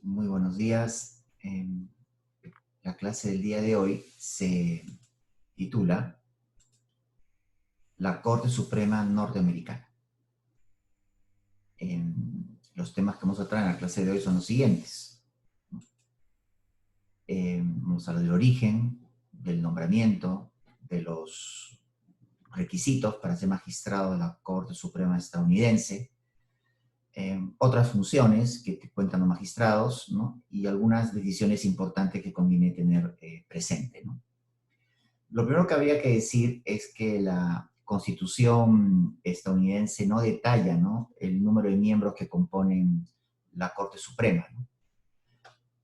Muy buenos días. La clase del día de hoy se titula La Corte Suprema Norteamericana. Los temas que vamos a tratar en la clase de hoy son los siguientes. Vamos a hablar del origen, del nombramiento, de los requisitos para ser magistrado de la Corte Suprema estadounidense, otras funciones que cuentan los magistrados, ¿no? Y algunas decisiones importantes que conviene tener presente, ¿no? Lo primero que habría que decir es que la Constitución estadounidense no detalla, ¿no?, el número de miembros que componen la Corte Suprema, ¿no?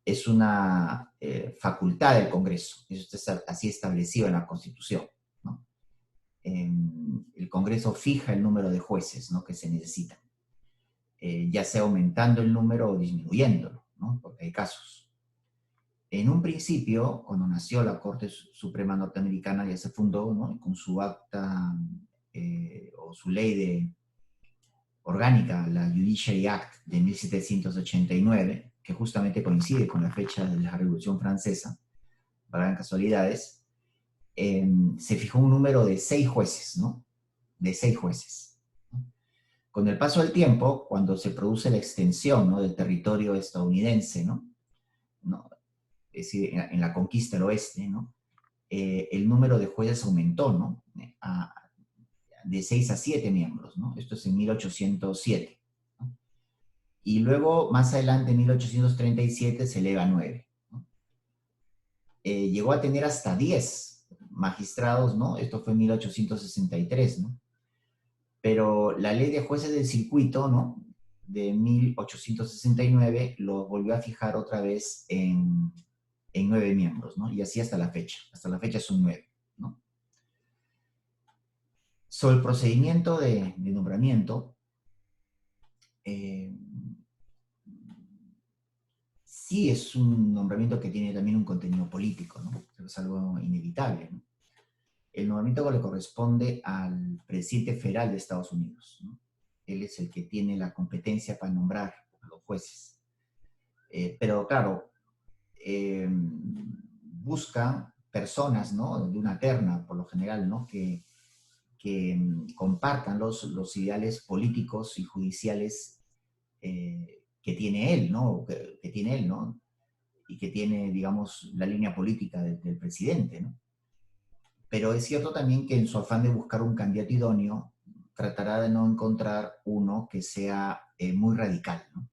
Es una facultad del Congreso, eso está así establecido en la Constitución, ¿no? El Congreso fija el número de jueces, ¿no?, que se necesitan, ya sea aumentando el número o disminuyéndolo, ¿no?, porque hay casos. En un principio, cuando nació la Corte Suprema Norteamericana, ya se fundó, ¿no?, con su acta o su ley orgánica, la Judiciary Act de 1789, que justamente coincide con la fecha de la Revolución Francesa, para casualidades, se fijó un número de 6 jueces, ¿no? De 6 jueces. Con el paso del tiempo, cuando se produce la extensión, ¿no?, del territorio estadounidense, ¿no? ¿No? Es decir, en la conquista del oeste, ¿no?, el número de jueces aumentó, ¿no?, de 6 a 7 miembros, ¿no? Esto es en 1807, ¿no? Y luego, más adelante, en 1837, se eleva a 9, ¿no? Llegó a tener hasta 10 magistrados, ¿no? Esto fue en 1863, ¿no? Pero la ley de jueces del circuito, ¿no?, de 1869 lo volvió a fijar otra vez en 9 miembros, ¿no? Y así hasta la fecha. Hasta la fecha son 9, ¿no? Sobre el procedimiento de nombramiento, eh, sí es un nombramiento que tiene también un contenido político, ¿no? Es algo inevitable, ¿no? El nombramiento le corresponde al presidente federal de Estados Unidos, ¿no? Él es el que tiene la competencia para nombrar a los jueces. Pero claro, busca personas, ¿no?, de una terna, por lo general, ¿no?, que compartan los ideales políticos y judiciales que tiene él, ¿no? Que tiene él, ¿no? Y que tiene, digamos, la línea política del presidente, ¿no? Pero es cierto también que en su afán de buscar un candidato idóneo, tratará de no encontrar uno que sea muy radical, ¿no?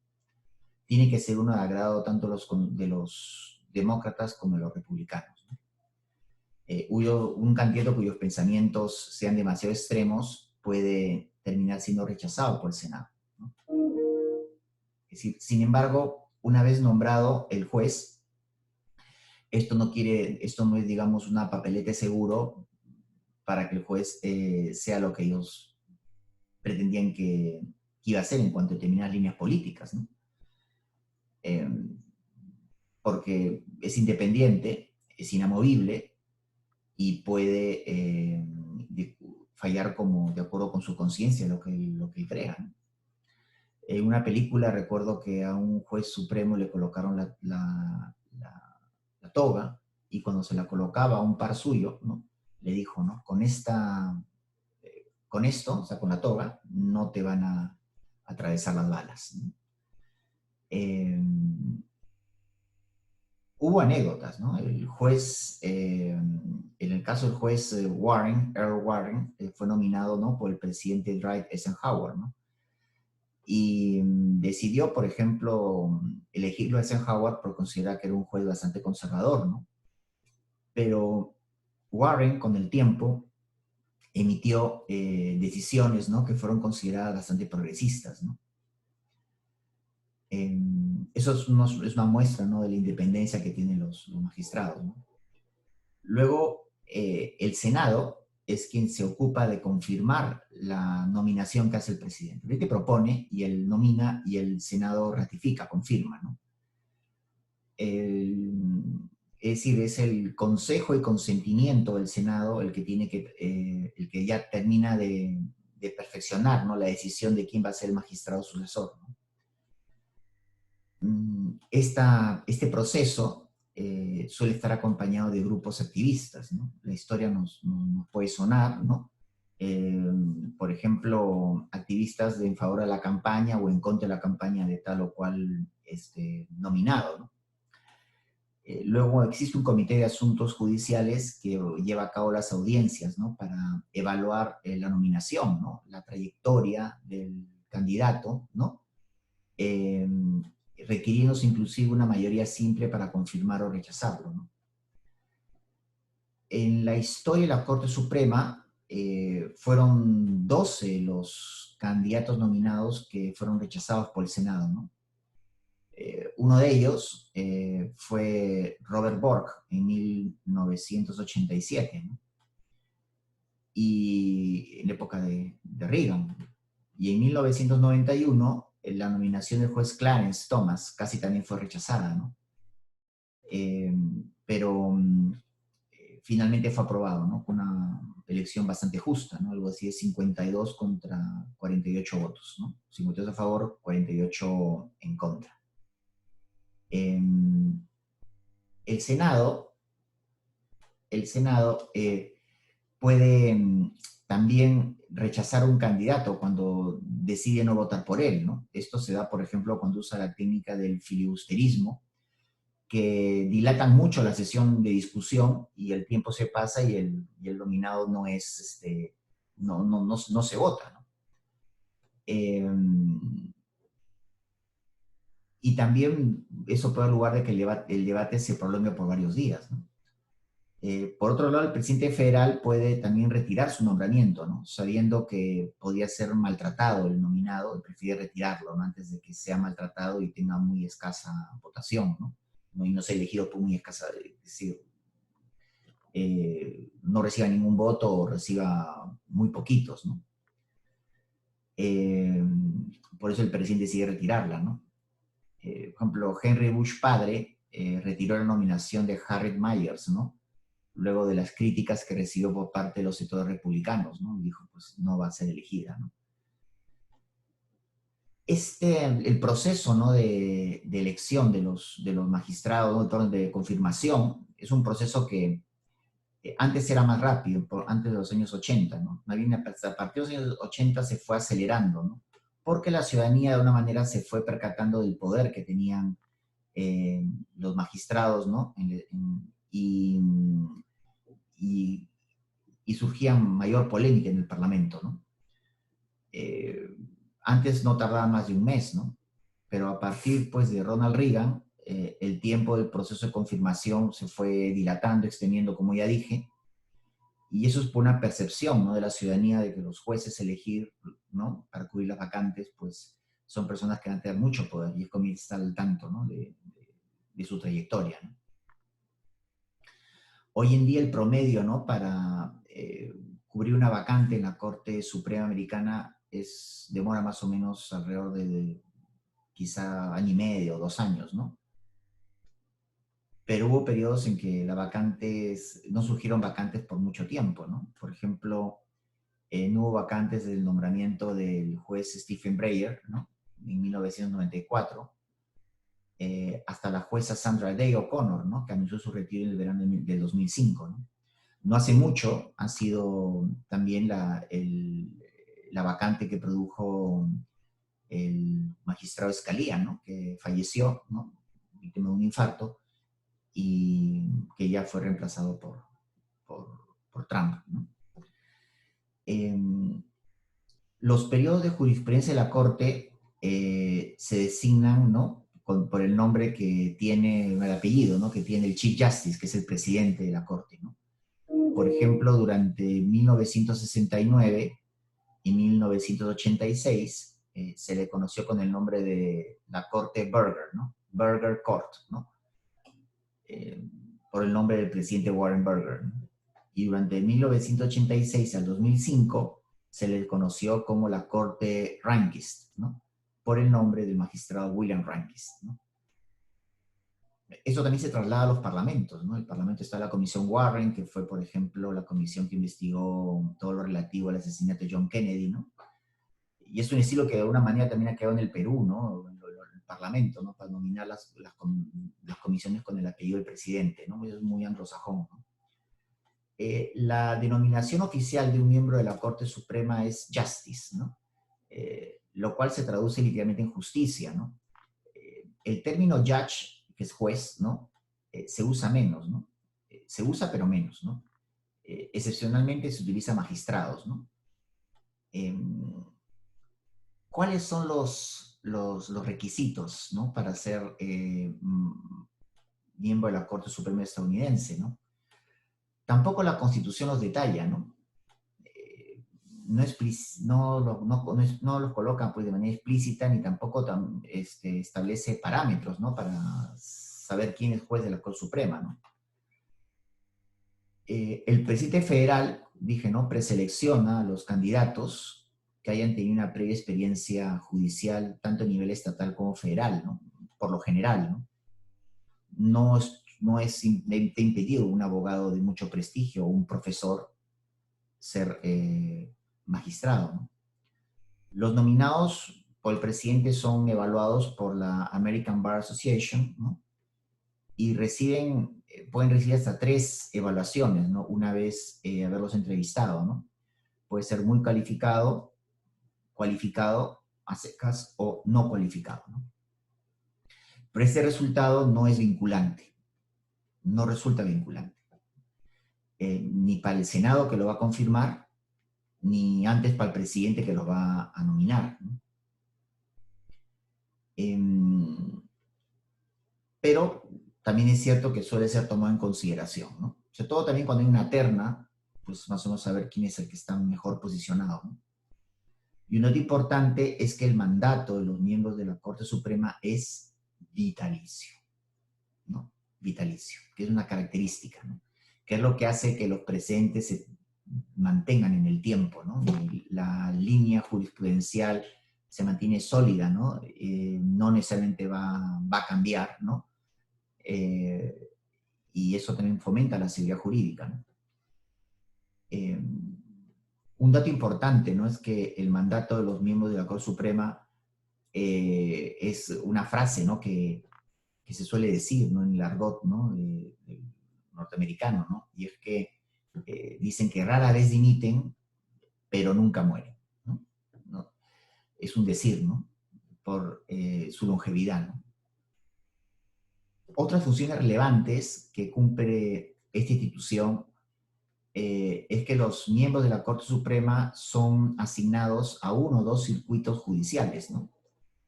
Tiene que ser uno de agrado tanto de los demócratas como de los republicanos, ¿no? Un candidato cuyos pensamientos sean demasiado extremos puede terminar siendo rechazado por el Senado, ¿no? Es decir, sin embargo, una vez nombrado el juez, esto no es, digamos, una papeleta seguro para que el juez sea lo que ellos pretendían que iba a ser en cuanto a determinadas líneas políticas, ¿no? Eh, Porque es independiente, es inamovible y puede fallar como de acuerdo con su conciencia, lo que crea, ¿no? En una película recuerdo que a un juez supremo le colocaron la toga, y cuando se la colocaba a un par suyo, ¿no?, le dijo, ¿no?, con esto, o sea, con la toga, no te van a atravesar las balas, ¿no? Eh, Hubo anécdotas, ¿no? El juez, en el caso del juez Warren, Earl Warren, fue nominado, ¿no?, por el presidente Dwight Eisenhower, ¿no? Y decidió, por ejemplo, elegirlo a Eisenhower por considerar que era un juez bastante conservador, ¿no? Pero Warren, con el tiempo, emitió decisiones, ¿no?, que fueron consideradas bastante progresistas, ¿no? Eso es una muestra, ¿no?, de la independencia que tienen los magistrados, ¿no? Luego, el Senado es quien se ocupa de confirmar la nominación que hace el presidente. El presidente propone y él nomina y el Senado ratifica, confirma, ¿no? Es decir, es el consejo y consentimiento del Senado el que ya termina de perfeccionar, ¿no?, la decisión de quién va a ser el magistrado sucesor, ¿no? Este proceso suele estar acompañado de grupos activistas, ¿no? La historia nos puede sonar, ¿no? Por ejemplo, activistas en favor de la campaña o en contra de la campaña de tal o cual nominado, ¿no? Luego existe un comité de asuntos judiciales que lleva a cabo las audiencias, ¿no? Para evaluar la nominación, ¿no? La trayectoria del candidato, ¿no? Eh, requiriéndose inclusive una mayoría simple para confirmar o rechazarlo, ¿no? En la historia de la Corte Suprema fueron 12 los candidatos nominados que fueron rechazados por el Senado, ¿no? Uno de ellos fue Robert Bork en 1987, ¿no? Y en la época de Reagan. Y en 1991, la nominación del juez Clarence Thomas casi también fue rechazada, ¿no? Pero finalmente fue aprobado, ¿no? Con una elección bastante justa, ¿no? Algo así de 52 contra 48 votos, ¿no? 52 a favor, 48 en contra. El Senado, puede también rechazar un candidato cuando decide no votar por él, ¿no? Esto se da, por ejemplo, cuando usa la técnica del filibusterismo, que dilatan mucho la sesión de discusión y el tiempo se pasa y el nominado no se vota, ¿no? Y también eso puede dar lugar de que el debate se prolongue por varios días, ¿no? Por otro lado, el presidente federal puede también retirar su nombramiento, ¿no? Sabiendo que podría ser maltratado el nominado, y prefiere retirarlo, ¿no? Antes de que sea maltratado y tenga muy escasa votación, ¿no? Y no sea elegido por muy escasa, es decir, no reciba ningún voto o reciba muy poquitos, ¿no? Por eso el presidente decide retirarla, ¿no? Por ejemplo, Henry Bush padre retiró la nominación de Harriet Miers, ¿no? Luego de las críticas que recibió por parte de los sectores republicanos, ¿no? Dijo, pues no va a ser elegida, ¿no? El proceso, ¿no? de elección de los magistrados, ¿no? De confirmación, es un proceso que antes era más rápido, antes de los años 80, ¿no? A partir de los años 80 se fue acelerando, ¿no? Porque la ciudadanía de una manera se fue percatando del poder que tenían los magistrados, ¿no? Y surgía mayor polémica en el Parlamento, ¿no? Antes no tardaba más de un mes, ¿no? Pero a partir, pues, de Ronald Reagan, el tiempo del proceso de confirmación se fue dilatando, extendiendo, como ya dije, y eso es por una percepción, ¿no? De la ciudadanía de que los jueces elegir, ¿no? Para cubrir las vacantes, pues, son personas que van a tener mucho poder y es conviene estar al tanto, ¿no? De su trayectoria, ¿no? Hoy en día el promedio, ¿no? Para cubrir una vacante en la Corte Suprema Americana demora más o menos alrededor de quizá año y medio, 2 años, ¿no? Pero hubo periodos en que no surgieron vacantes por mucho tiempo, ¿no? Por ejemplo, no hubo vacantes del nombramiento del juez Stephen Breyer, ¿no? En 1994, hasta la jueza Sandra Day O'Connor, ¿no? Que anunció su retiro en el verano del 2005, ¿no? No hace mucho ha sido también la vacante que produjo el magistrado Scalia, ¿no? Que falleció, ¿no? Víctima de un infarto y que ya fue reemplazado por Trump, ¿no? Los periodos de jurisprudencia de la Corte se designan, ¿no? Por el nombre que tiene, el apellido, ¿no? Que tiene el Chief Justice, que es el presidente de la Corte, ¿no? Por ejemplo, durante 1969 y 1986 se le conoció con el nombre de la Corte Burger, ¿no? Burger Court, ¿no? Por el nombre del presidente Warren Burger, ¿no? Y durante 1986 al 2005 se le conoció como la Corte Rehnquist, ¿no? Por el nombre del magistrado William Rehnquist, ¿no? Eso también se traslada a los parlamentos, ¿no? El parlamento está la Comisión Warren, que fue, por ejemplo, la comisión que investigó todo lo relativo al asesinato de John Kennedy, ¿no? Y es un estilo que de alguna manera también ha quedado en el Perú, ¿no? Parlamento, ¿no? Para nominar las comisiones con el apellido del presidente, ¿no? Es muy anglosajón, ¿no? La denominación oficial de un miembro de la Corte Suprema es justice, ¿no? Lo cual se traduce literalmente en justicia, ¿no? El término judge, que es juez, ¿no? Se usa menos, ¿no? Se usa pero menos, ¿no? Excepcionalmente se utiliza magistrados, ¿no? ¿Cuáles son los requisitos, ¿no? Para ser miembro de la Corte Suprema estadounidense, ¿no? Tampoco la Constitución los detalla, ¿no? No los colocan pues, de manera explícita ni tampoco establece parámetros, ¿no? Para saber quién es juez de la Corte Suprema, ¿no? El presidente federal, dije, ¿no? Preselecciona a los candidatos que hayan tenido una previa experiencia judicial, tanto a nivel estatal como federal, ¿no? Por lo general, ¿no? No es impedido un abogado de mucho prestigio o un profesor ser magistrado, ¿no? Los nominados por el presidente son evaluados por la American Bar Association, ¿no? Y pueden recibir hasta 3 evaluaciones, ¿no? Una vez haberlos entrevistado, ¿no? Puede ser muy calificado, cualificado, a secas o no cualificado, ¿no? Pero este resultado no es vinculante, no resulta vinculante. Ni para el Senado que lo va a confirmar, ni antes para el presidente que lo va a nominar, ¿no? Pero también es cierto que suele ser tomado en consideración, ¿no? Sobre todo también cuando hay una terna, pues más o menos saber quién es el que está mejor posicionado, ¿no? Y un dato importante es que el mandato de los miembros de la Corte Suprema es vitalicio, ¿no? Vitalicio, que es una característica, ¿no? Que es lo que hace que los presentes se mantengan en el tiempo, ¿no? Y la línea jurisprudencial se mantiene sólida, ¿no? No necesariamente va a cambiar, ¿no? Y eso también fomenta la seguridad jurídica, ¿no? Un dato importante, ¿no? Es que el mandato de los miembros de la Corte Suprema es una frase, ¿no? Que se suele decir, ¿no? En el argot, ¿no? Norteamericano, ¿no? Y es que dicen que rara vez dimiten, pero nunca mueren, ¿no? ¿No? Es un decir, ¿no? Por su longevidad, ¿no? Otras funciones relevantes que cumple esta institución es que los miembros de la Corte Suprema son asignados a 1 o 2 circuitos judiciales, ¿no?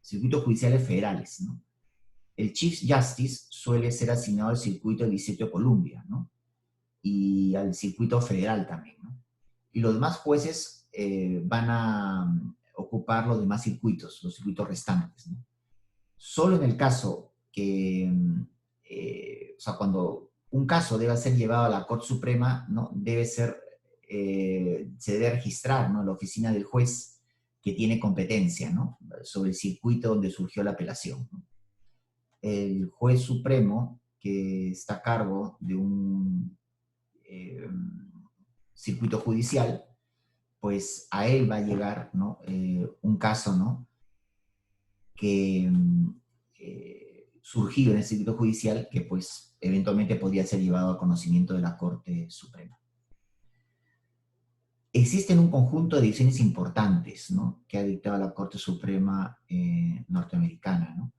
Circuitos judiciales federales, ¿no? El Chief Justice suele ser asignado al circuito del Distrito de Columbia, ¿no? Y al circuito federal también, ¿no? Y los demás jueces van a ocupar los demás circuitos, los circuitos restantes, ¿no? Solo en el caso que, o sea, cuando un caso debe ser llevado a la Corte Suprema, ¿no? Se debe registrar, ¿no? La oficina del juez que tiene competencia, ¿no? Sobre el circuito donde surgió la apelación, ¿no? El juez supremo que está a cargo de un circuito judicial, pues a él va a llegar, ¿no? Un caso, ¿no? Que surgido en el circuito judicial que pues eventualmente podría ser llevado a conocimiento de la Corte Suprema. Existen un conjunto de decisiones importantes, ¿no? Que ha dictado la Corte Suprema norteamericana, ¿no?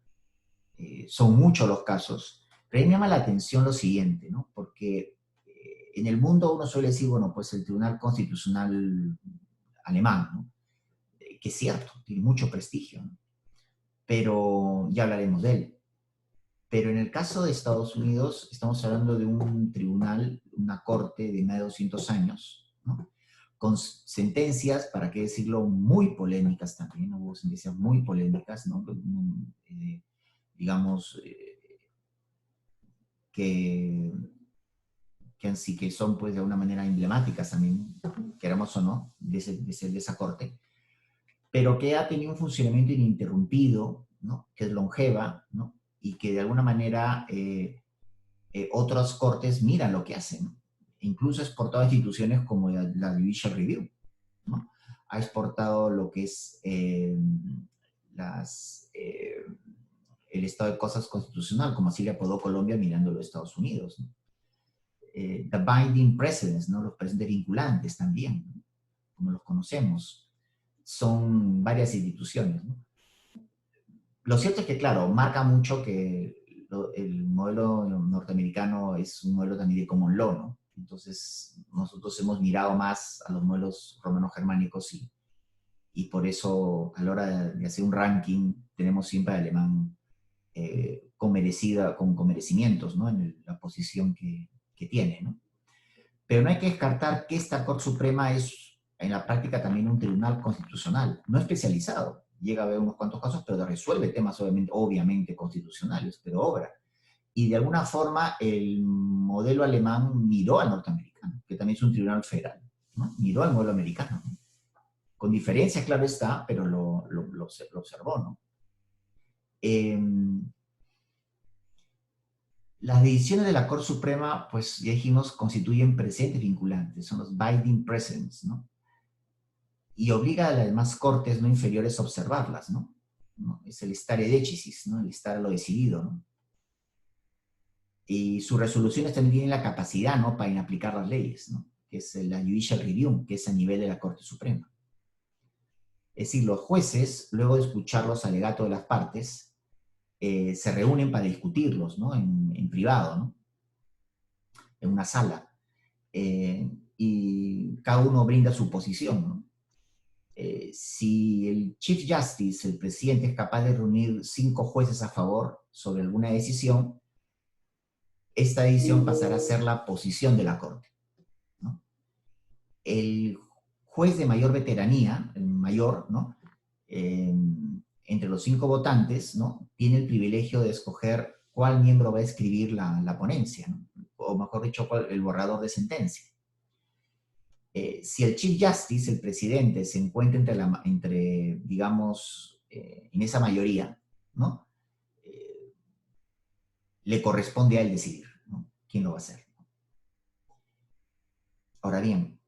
Son muchos los casos, pero a mí me llama la atención lo siguiente, ¿no? Porque en el mundo uno suele decir, bueno, pues el Tribunal Constitucional alemán, ¿no? Que es cierto, tiene mucho prestigio, ¿no? Pero ya hablaremos de él. Pero en el caso de Estados Unidos, estamos hablando de un tribunal, una corte de más de 200 años, ¿no? Con sentencias, para qué decirlo, muy polémicas también, hubo sentencias muy polémicas, ¿no? Digamos, que sí que son, pues, de alguna manera emblemáticas también, queramos o no, de esa corte, pero que ha tenido un funcionamiento ininterrumpido, ¿no? Que es longeva, ¿no? Y que de alguna manera otras cortes miran lo que hacen, ¿no? Incluso ha exportado instituciones como la Judicial Review, ¿no? Ha exportado lo que es las el estado de cosas constitucional, como así le apodó Colombia mirando los Estados Unidos, ¿no? The binding precedents, ¿no? Los precedentes vinculantes también, ¿no? Como los conocemos, son varias instituciones, ¿no? Lo cierto es que, claro, marca mucho que el modelo norteamericano es un modelo también de common law, ¿no? Entonces, nosotros hemos mirado más a los modelos romano-germánicos y por eso, a la hora de hacer un ranking, tenemos siempre al alemán con merecimientos, ¿no? En la posición que tiene, ¿no? Pero no hay que descartar que esta Corte Suprema es, en la práctica, también un tribunal constitucional, no especializado. Llega a ver unos cuantos casos, pero resuelve temas obviamente constitucionales, pero obra. Y de alguna forma el modelo alemán miró al norteamericano, que también es un tribunal federal, ¿no? Miró al modelo americano, ¿no? Con diferencias, claro está, pero lo observó, ¿no? Las decisiones de la Corte Suprema, pues ya dijimos, constituyen precedentes vinculantes, son los binding precedents, ¿no? Y obliga a las demás cortes no inferiores a observarlas, ¿no? ¿No? Es el stare decisis, ¿no? El estar a lo decidido, ¿no? Y sus resoluciones también tienen la capacidad, ¿no? Para inaplicar las leyes, ¿no? Que es la judicial review, que es a nivel de la Corte Suprema. Es decir, los jueces, luego de escuchar los alegatos de las partes, se reúnen para discutirlos, ¿no? En privado, ¿no? En una sala. Y cada uno brinda su posición, ¿no? Si el Chief Justice, el presidente, es capaz de reunir 5 jueces a favor sobre alguna decisión, esta decisión pasará a ser la posición de la Corte, ¿no? El juez de mayor veteranía, el mayor, ¿no? Entre los 5 votantes, ¿no? Tiene el privilegio de escoger cuál miembro va a escribir la ponencia, ¿no? O mejor dicho, el borrador de sentencia. Si el Chief Justice, el presidente, se encuentra digamos, en esa mayoría, ¿no? Le corresponde a él decidir, ¿no? ¿Quién lo va a hacer? Ahora bien,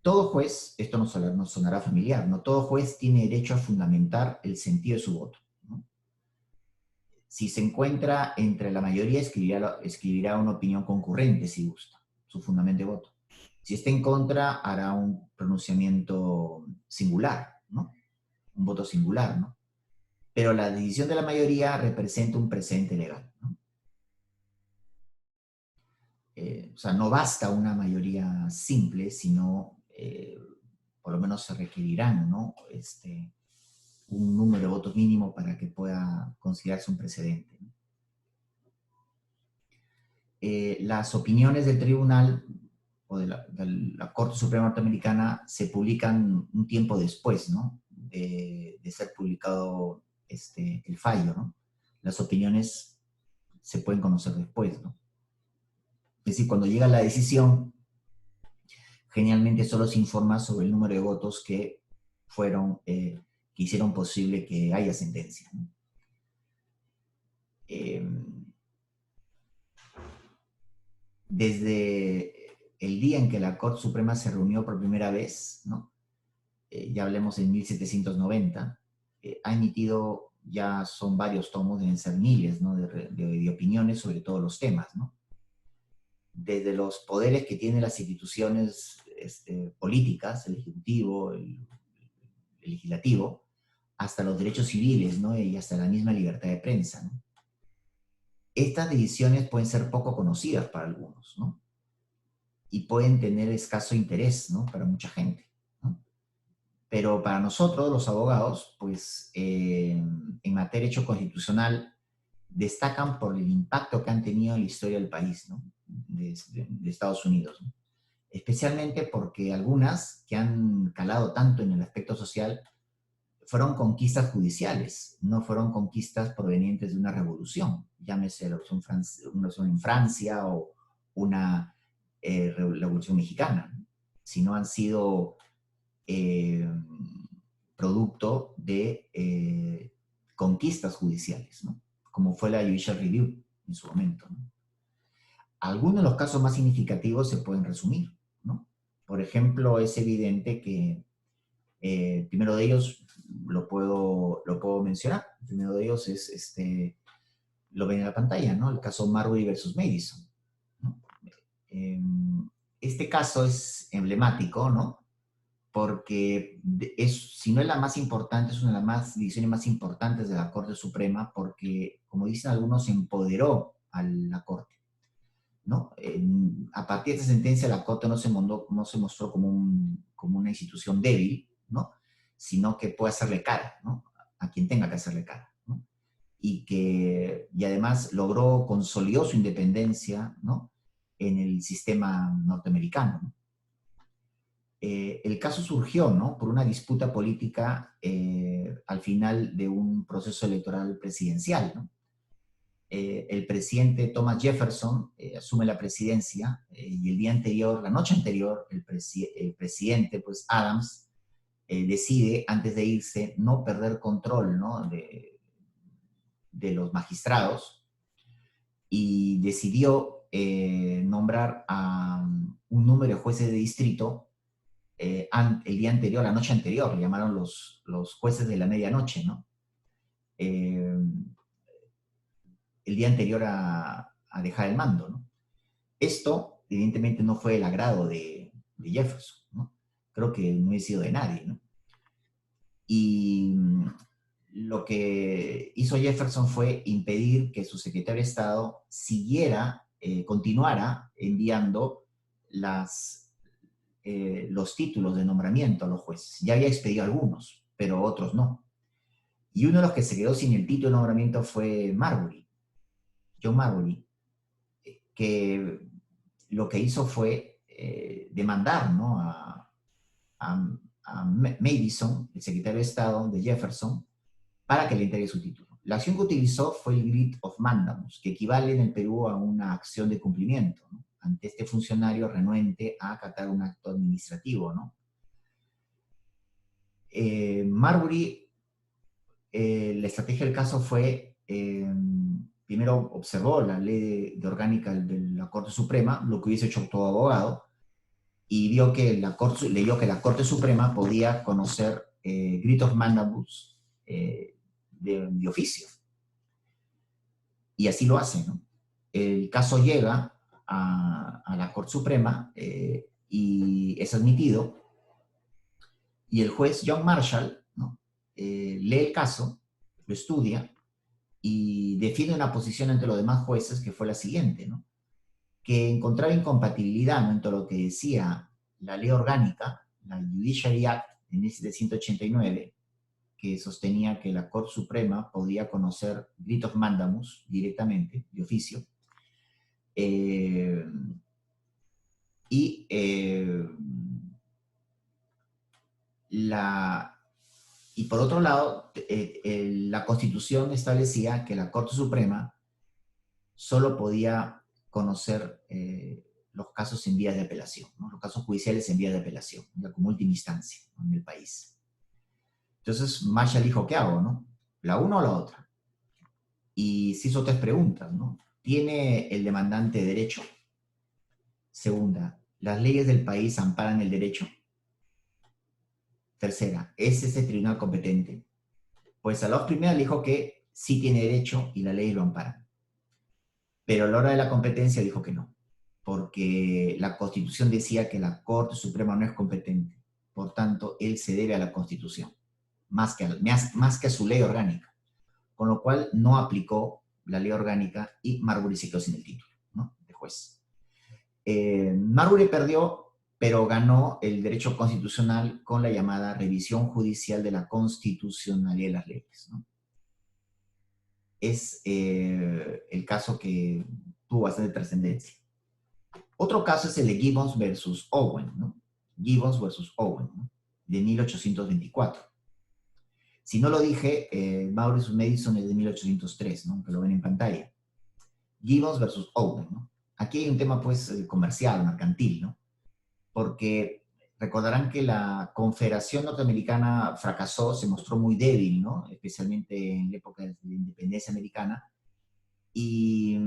todo juez, esto nos sonará familiar, ¿no? Todo juez tiene derecho a fundamentar el sentido de su voto, ¿no? Si se encuentra entre la mayoría, escribirá una opinión concurrente, si gusta, su fundamento de voto. Si está en contra, hará un pronunciamiento singular, ¿no? Un voto singular, ¿no? Pero la decisión de la mayoría representa un precedente legal, ¿no? O sea, no basta una mayoría simple, sino por lo menos se requerirán, ¿no? Un número de votos mínimo para que pueda considerarse un precedente, ¿no? Las opiniones del tribunal o de la Corte Suprema Norteamericana se publican un tiempo después, ¿no? De ser publicado el fallo, ¿no? Las opiniones se pueden conocer después, ¿no? Es decir, cuando llega la decisión, generalmente solo se informa sobre el número de votos que que hicieron posible que haya sentencia, ¿no? Desde el día en que la Corte Suprema se reunió por primera vez, ¿no? Ya hablemos en 1790, ha emitido, ya son varios tomos, deben ser miles, ¿no? de opiniones sobre todos los temas, ¿no? Desde los poderes que tienen las instituciones políticas, el Ejecutivo, el Legislativo, hasta los derechos civiles, ¿no? Y hasta la misma libertad de prensa, ¿no? Estas decisiones pueden ser poco conocidas para algunos, ¿no? Y pueden tener escaso interés, ¿no? Para mucha gente, ¿no? Pero para nosotros, los abogados, pues en materia de hecho constitucional, destacan por el impacto que han tenido en la historia del país, ¿no? De Estados Unidos, ¿no? Especialmente porque algunas que han calado tanto en el aspecto social fueron conquistas judiciales, no fueron conquistas provenientes de una revolución, llámese la revolución en Francia o una revolución mexicana, ¿no? Sino han sido producto de conquistas judiciales, ¿no? Como fue la Judicial Review en su momento, ¿no? Algunos de los casos más significativos se pueden resumir, ¿no? Por ejemplo, es evidente que El primero de ellos lo puedo mencionar. El primero de ellos es, lo ven en la pantalla, ¿no? El caso Marbury versus Madison, ¿no? Eh, este caso es emblemático, ¿no? Porque es, si no es la más importante, es una de las decisiones más importantes de la Corte Suprema, porque, como dicen algunos, empoderó a la Corte, ¿no? A partir de esta sentencia, la Corte no se mostró como, como una institución débil, ¿no? Sino que puede hacerle cara, ¿no? A quien tenga que hacerle cara, ¿no? Y además consolidó su independencia, ¿no? En el sistema norteamericano, ¿no? El caso surgió, ¿no? Por una disputa política al final de un proceso electoral presidencial, ¿no? El presidente Thomas Jefferson asume la presidencia y el día anterior, la noche anterior, el presidente, pues Adams, decide, antes de irse, no perder control, ¿no? de los magistrados y decidió nombrar a un número de jueces de distrito el día anterior, la noche anterior, le llamaron los jueces de la medianoche, ¿no? Eh, el día anterior a dejar el mando, ¿no? Esto, evidentemente, no fue el agrado de Jefferson, ¿no? Creo que no ha sido de nadie, ¿no? Y lo que hizo Jefferson fue impedir que su secretario de Estado continuara enviando los títulos de nombramiento a los jueces. Ya había expedido algunos, pero otros no. Y uno de los que se quedó sin el título de nombramiento fue Marbury, John Marbury, que lo que hizo fue demandar, ¿no? a Madison, el secretario de Estado de Jefferson, para que le entregue su título. La acción que utilizó fue el writ of mandamus, que equivale en el Perú a una acción de cumplimiento, ¿no? Ante este funcionario renuente a acatar un acto administrativo, ¿no? Marbury, la estrategia del caso fue, primero observó la ley de orgánica de la Corte Suprema, lo que hubiese hecho todo abogado, y leyó que la Corte Suprema podía conocer writ of mandamus de oficio. Y así lo hace, ¿no? El caso llega a la Corte Suprema y es admitido, y el juez John Marshall, ¿no? Lee el caso, lo estudia y defiende una posición entre los demás jueces que fue la siguiente, ¿no? Que encontraba incompatibilidad, ¿no?, entre lo que decía la ley orgánica, la Judiciary Act de 1789, que sostenía que la Corte Suprema podía conocer writ of mandamus directamente, de oficio, y y por otro lado, la Constitución establecía que la Corte Suprema solo podía conocer los casos en vías de apelación, ¿no? Los casos judiciales en vías de apelación, ya como última instancia, ¿no?, en el país. Entonces Marshall dijo, ¿qué hago, no? ¿La una o la otra? Y se hizo tres preguntas, ¿no? ¿Tiene el demandante derecho? Segunda, ¿las leyes del país amparan el derecho? Tercera, ¿es ese tribunal competente? Pues a la primera le dijo que sí tiene derecho y la ley lo ampara. Pero a la hora de la competencia dijo que no, porque la Constitución decía que la Corte Suprema no es competente. Por tanto, él se debe a la Constitución, más que a su ley orgánica. Con lo cual no aplicó la ley orgánica y Marbury se quedó sin el título, ¿no?, de juez. Marbury perdió, pero ganó el derecho constitucional con la llamada revisión judicial de la constitucionalidad de las leyes, ¿no? Es el caso que tuvo bastante trascendencia. Otro caso es el de Gibbons versus Owen, ¿no? Gibbons versus Owen, ¿no?, de 1824. Si no lo dije, Maurice Madison es de 1803, ¿no?, que lo ven en pantalla. Gibbons versus Owen, ¿no? Aquí hay un tema, pues, comercial, mercantil, ¿no? Porque recordarán que la Confederación Norteamericana fracasó, se mostró muy débil, ¿no?, especialmente en la época de la independencia americana, y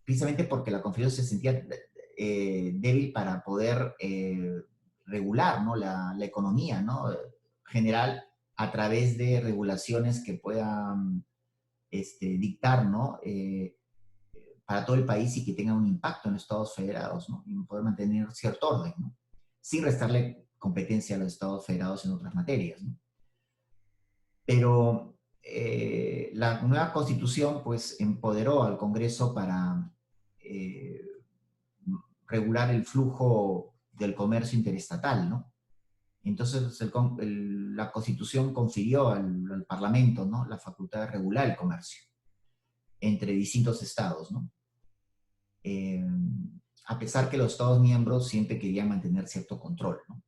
precisamente porque la Confederación se sentía débil para poder regular, ¿no? la economía, ¿no? General a través de regulaciones que puedan dictar, ¿no? Para todo el país y que tengan un impacto en los Estados Federados, ¿no? Y poder mantener cierto orden, ¿no? Sin restarle competencia a los Estados Federados en otras materias, ¿no? Pero la nueva Constitución, pues, empoderó al Congreso para regular el flujo del comercio interestatal, ¿no? Entonces, la Constitución confirió al Parlamento, ¿no? La facultad de regular el comercio entre distintos estados, ¿no? Eh, a pesar que los estados miembros siempre querían mantener cierto control, ¿no?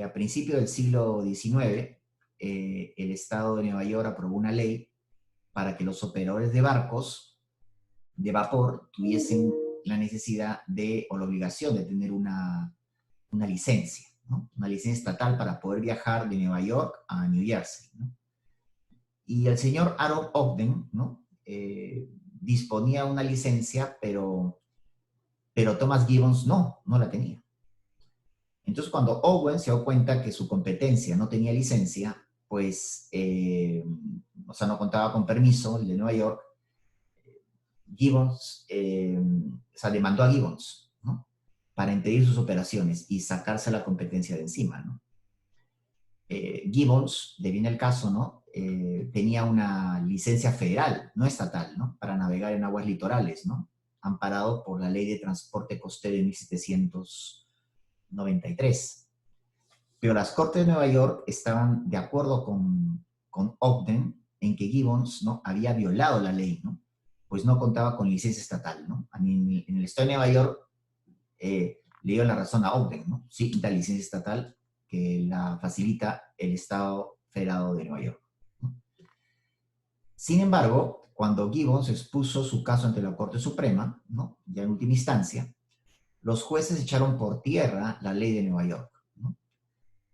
A principios del siglo XIX, el estado de Nueva York aprobó una ley para que los operadores de barcos de vapor tuviesen la necesidad o la obligación de tener una licencia, ¿no? Una licencia estatal para poder viajar de Nueva York a New Jersey, ¿no? Y el señor Aaron Ogden, ¿no? Disponía una licencia, pero Thomas Gibbons no la tenía. Entonces, cuando Owen se dio cuenta que su competencia no tenía licencia, pues, o sea, no contaba con permiso, el de Nueva York, Gibbons, o sea, demandó a Gibbons, ¿no? Para impedir sus operaciones y sacarse la competencia de encima, ¿no? Gibbons, de bien el caso, ¿no? Tenía una licencia federal, no estatal, ¿no? Para navegar en aguas litorales, ¿no? Amparado por la Ley de Transporte Costero de 1793. Pero las Cortes de Nueva York estaban de acuerdo con Ogden en que Gibbons, ¿no? Había violado la ley, ¿no? Pues no contaba con licencia estatal, ¿no? En el estado de Nueva York le dieron la razón a Ogden, ¿no? Sí, la licencia estatal que la facilita el Estado Federado de Nueva York, ¿no? Sin embargo, cuando Gibbons expuso su caso ante la Corte Suprema, ¿no? Ya en última instancia, los jueces echaron por tierra la ley de Nueva York, ¿no?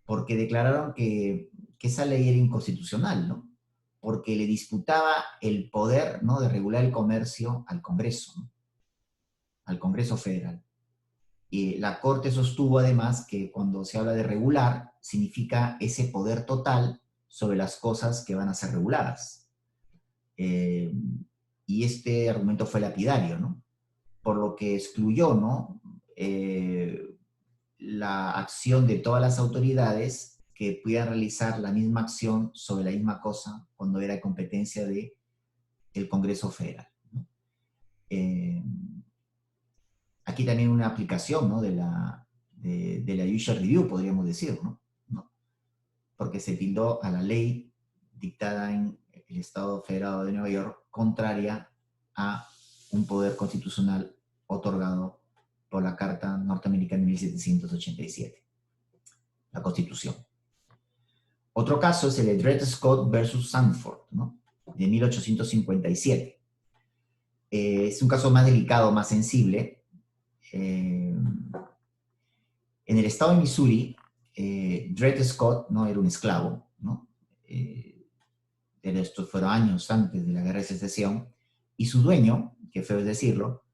Porque declararon que esa ley era inconstitucional, ¿no? Porque le disputaba el poder, ¿no? De regular el comercio al Congreso, ¿no? Al Congreso Federal. Y la Corte sostuvo además que cuando se habla de regular, significa ese poder total sobre las cosas que van a ser reguladas. Y este argumento fue lapidario, ¿no? Por lo que excluyó, ¿no? La acción de todas las autoridades que pudieran realizar la misma acción sobre la misma cosa cuando era competencia del Congreso Federal, ¿no? Aquí también una aplicación, ¿no? de la Judicial Review, podríamos decir, ¿no? Porque se tildó a la ley dictada en el Estado Federado de Nueva York contraria a un poder constitucional otorgado por la Carta Norteamericana de 1787, la Constitución. Otro caso es el de Dred Scott versus Sandford, ¿no? De 1857. Es un caso más delicado, más sensible. En el estado de Missouri, Dred Scott no era un esclavo, ¿no? Estos fueron años antes de la Guerra de Secesión, y su dueño, que feo es decirlo,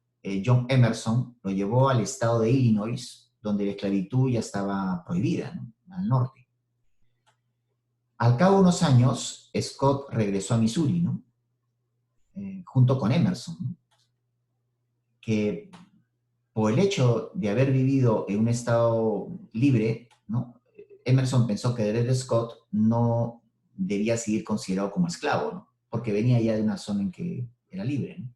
John Emerson, lo llevó al estado de Illinois, donde la esclavitud ya estaba prohibida, ¿no? Al norte. Al cabo de unos años, Scott regresó a Missouri, ¿no? Junto con Emerson, ¿no? Que por el hecho de haber vivido en un estado libre, ¿no? Emerson pensó que Dred Scott no debía seguir considerado como esclavo, ¿no? Porque venía ya de una zona en que era libre, ¿no?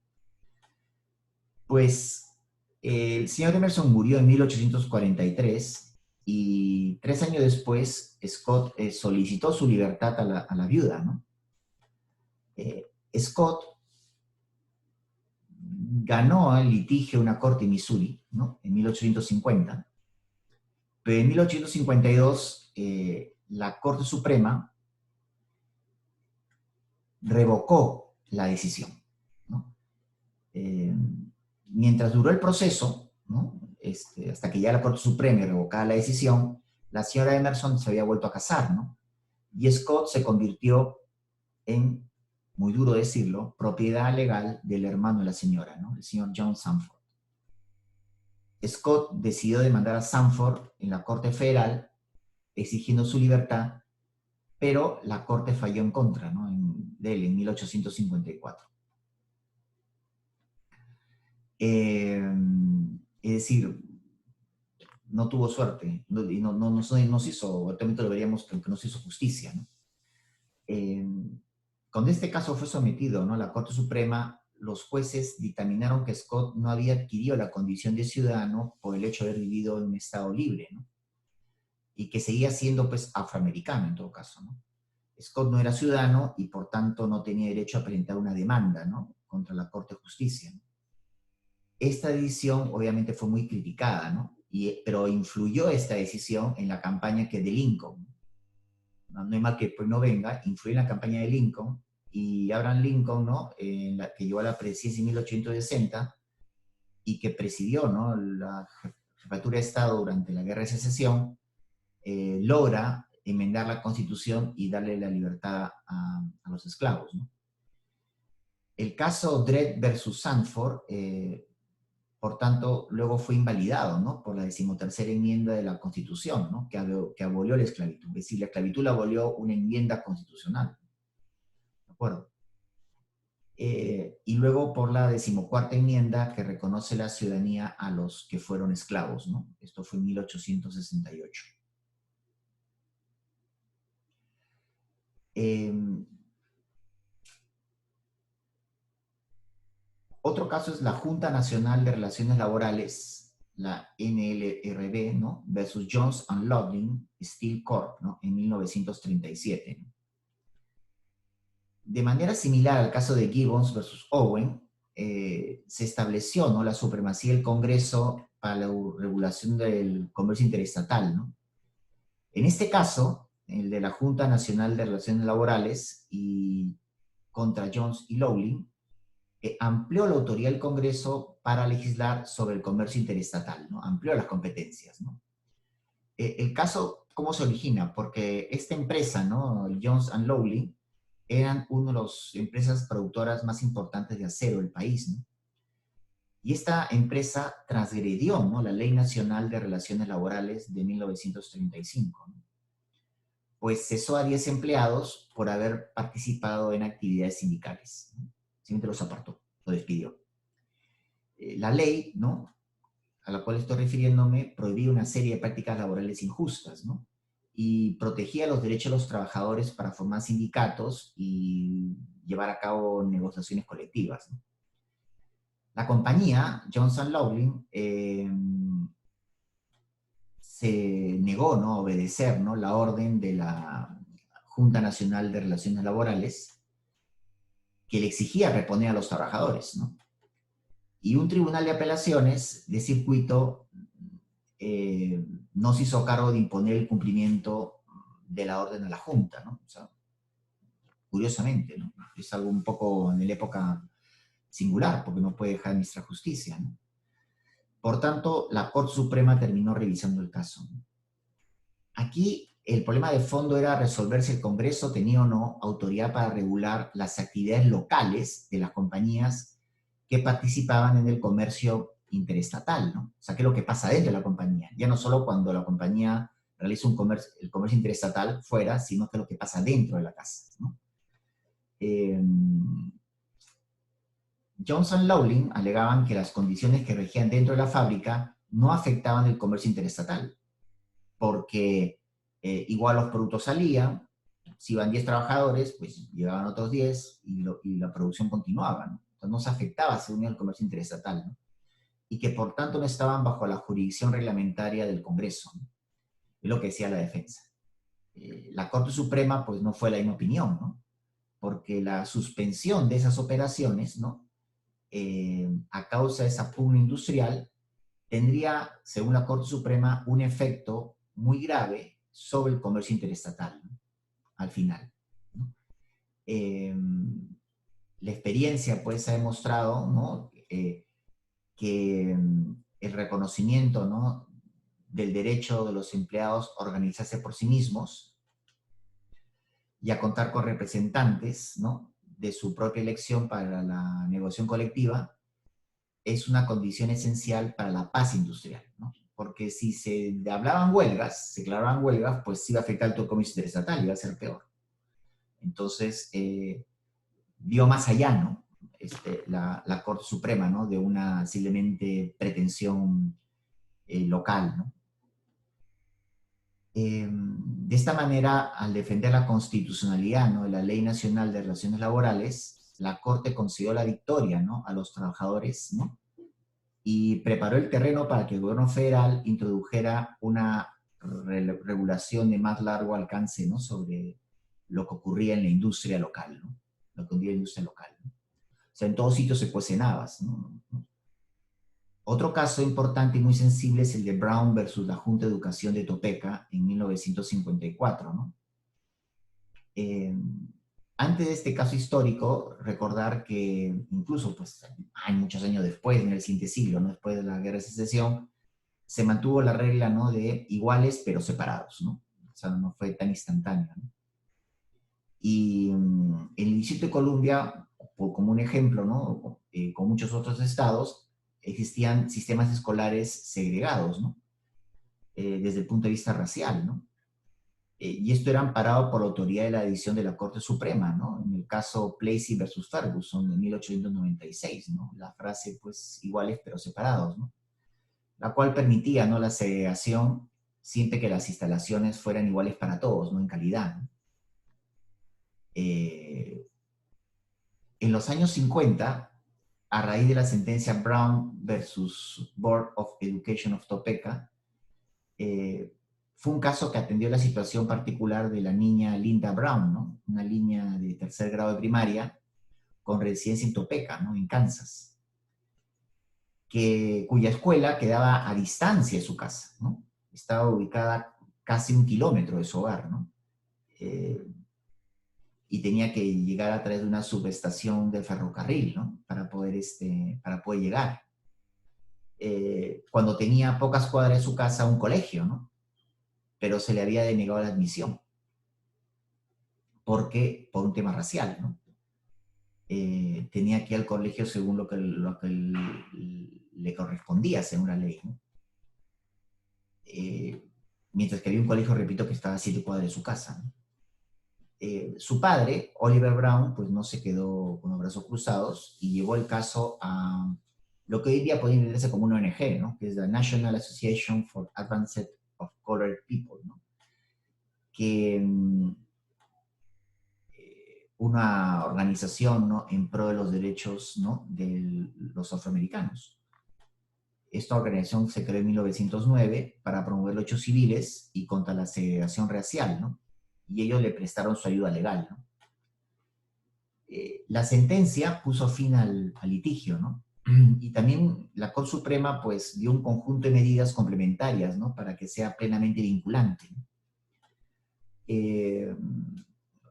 Pues el señor Emerson murió en 1843 y 3 años después Scott solicitó su libertad a la viuda, ¿no? Scott ganó el litigio en una corte en Missouri, ¿no? En 1850, pero en 1852 la Corte Suprema revocó la decisión, ¿no? Mientras duró el proceso, ¿no? Hasta que ya la Corte Suprema revocaba la decisión, la señora Emerson se había vuelto a casar, ¿no? Y Scott se convirtió en, muy duro decirlo, propiedad legal del hermano de la señora, ¿no? El señor John Sandford. Scott decidió demandar a Sanford en la Corte Federal exigiendo su libertad, pero la Corte falló en contra, ¿no? de él en 1854. Es decir, no tuvo suerte, y no se hizo, actualmente lo veríamos que no se hizo justicia, ¿no? Eh, Cuando este caso fue sometido, ¿no?, a la Corte Suprema, los jueces dictaminaron que Scott no había adquirido la condición de ciudadano por el hecho de haber vivido en un estado libre, ¿no? Y que seguía siendo, pues, afroamericano en todo caso, ¿no? Scott no era ciudadano y por tanto no tenía derecho a presentar una demanda, ¿no?, contra la Corte de Justicia, ¿no? Esta decisión obviamente fue muy criticada, ¿no? Pero influyó esta decisión en la campaña que de Lincoln. No hay mal que pues no venga, influyó en la campaña de Lincoln, y Abraham Lincoln, ¿no?, que llegó a la presidencia en 1860 y que presidió, ¿no?, la jefatura de Estado durante la Guerra de Secesión, logra enmendar la Constitución y darle la libertad a los esclavos, ¿no? El caso Dred versus Sanford, por tanto, luego fue invalidado, ¿no?, por la 13ª enmienda de la Constitución, ¿no?, que abolió la esclavitud. Es decir, la esclavitud la abolió una enmienda constitucional. ¿De acuerdo? Y luego por la 14ª enmienda que reconoce la ciudadanía a los que fueron esclavos, ¿no? Esto fue en 1868. Otro caso es la Junta Nacional de Relaciones Laborales, la NLRB, ¿no?, versus Jones and Loughlin Steel Corp., ¿no?, en 1937, ¿no? De manera similar al caso de Gibbons versus Owen, se estableció, ¿no?, la supremacía del Congreso para la regulación del comercio interestatal, ¿no? En este caso, el de la Junta Nacional de Relaciones Laborales y contra Jones y Loughlin, amplió la autoridad del Congreso para legislar sobre el comercio interestatal, ¿no? Amplió las competencias, ¿no? El caso, ¿cómo se origina? Porque esta empresa, ¿no?, Jones and Loughlin, eran una de las empresas productoras más importantes de acero del país, ¿no? Y esta empresa transgredió, ¿no?, la Ley Nacional de Relaciones Laborales de 1935, ¿no?, pues cesó a 10 empleados por haber participado en actividades sindicales, ¿no? Simplemente los apartó, lo despidió. La ley, ¿no?, a la cual estoy refiriéndome, prohibía una serie de prácticas laborales injustas, ¿no?, y protegía los derechos de los trabajadores para formar sindicatos y llevar a cabo negociaciones colectivas, ¿no? La compañía, Jones & Loughlin, se negó, ¿no?, a obedecer, ¿no?, la orden de la Junta Nacional de Relaciones Laborales, que le exigía reponer a los trabajadores, ¿no? Y un tribunal de apelaciones de circuito no se hizo cargo de imponer el cumplimiento de la orden a la Junta, ¿no? O sea, curiosamente, ¿no? Es algo un poco en la época singular, porque no puede dejar nuestra justicia, ¿no? Por tanto, la Corte Suprema terminó revisando el caso, ¿no? Aquí el problema de fondo era resolver si el Congreso tenía o no autoridad para regular las actividades locales de las compañías que participaban en el comercio interestatal, ¿no? O sea, qué es lo que pasa dentro de la compañía. Ya no solo cuando la compañía realiza el comercio interestatal fuera, sino que lo que pasa dentro de la casa, ¿no? Jones & Loughlin alegaban que las condiciones que regían dentro de la fábrica no afectaban el comercio interestatal, porque igual los productos salían, si iban 10 trabajadores, pues llegaban otros 10 y la producción continuaba, ¿no? Entonces no se afectaba según el comercio interestatal, ¿no? Y que por tanto no estaban bajo la jurisdicción reglamentaria del Congreso, ¿no? Es lo que decía la defensa. La Corte Suprema pues no fue la misma opinión, ¿no? Porque la suspensión de esas operaciones, ¿no?, a causa de esa pugna industrial, tendría, según la Corte Suprema, un efecto muy grave sobre el comercio interestatal, ¿no?, al final, ¿no? La experiencia pues ha demostrado, ¿no?, que el reconocimiento, ¿no?, del derecho de los empleados a organizarse por sí mismos y a contar con representantes, ¿no?, de su propia elección para la negociación colectiva, es una condición esencial para la paz industrial, ¿no? Porque si se hablaban huelgas, se declaraban huelgas, pues iba a afectar el comercio interestatal, iba a ser peor. Entonces, vio más allá, ¿no? La Corte Suprema, ¿no? De una simplemente pretensión local, ¿no? De esta manera, al defender la constitucionalidad, ¿no?, de la Ley Nacional de Relaciones Laborales, la Corte concedió la victoria, ¿no?, a los trabajadores, ¿no?, y preparó el terreno para que el gobierno federal introdujera una regulación de más largo alcance, ¿no?, sobre lo que ocurría en la industria local, ¿no?, lo que ocurría en la industria local, ¿no? O sea, en todos sitios se cuecen habas, ¿no? Otro caso importante y muy sensible es el de Brown versus la Junta de Educación de Topeka en 1954, ¿no? Antes de este caso histórico, recordar que incluso pues, hay muchos años después, en el siguiente siglo, ¿no?, después de la Guerra de Secesión, se mantuvo la regla, ¿no?, de iguales pero separados, ¿no? O sea, no fue tan instantáneo, ¿no? Y en el Distrito de Columbia, como un ejemplo, ¿no?, con muchos otros estados, existían sistemas escolares segregados, ¿no? Desde el punto de vista racial, ¿no? Y esto era amparado por la autoridad de la decisión de la Corte Suprema, ¿no? En el caso Plessy versus Ferguson de 1896, ¿no? La frase, pues, iguales pero separados, ¿no? La cual permitía, ¿no?, la segregación siempre que las instalaciones fueran iguales para todos, ¿no?, en calidad, ¿no? En los años 50, a raíz de la sentencia Brown versus Board of Education of Topeka, fue un caso que atendió la situación particular de la niña Linda Brown, ¿no?, una niña de tercer grado de primaria con residencia en Topeka, ¿no?, en Kansas, cuya escuela quedaba a distancia de su casa, ¿no? Estaba ubicada casi 1 kilómetro de su hogar, ¿no? Y tenía que llegar a través de una subestación de ferrocarril, ¿no?, para poder llegar. Cuando tenía pocas cuadras de su casa un colegio, ¿no?, pero se le había denegado la admisión, porque por un tema racial, ¿no? Tenía que ir al colegio según lo que le correspondía, según la ley, ¿no? Mientras que había un colegio, repito, que estaba a 7 cuadras de su casa, ¿no? Su padre, Oliver Brown, pues no se quedó con los brazos cruzados y llevó el caso a lo que hoy día podría entenderse como una ONG, ¿no?, que es la National Association for Advancement of Colored People, ¿no?, que una organización, ¿no?, en pro de los derechos, ¿no?, de los afroamericanos. Esta organización se creó en 1909 para promover los hechos civiles y contra la segregación racial, ¿no? Y ellos le prestaron su ayuda legal, ¿no? La sentencia puso fin al litigio, ¿no? Y también la Corte Suprema, pues, dio un conjunto de medidas complementarias, ¿no?, para que sea plenamente vinculante.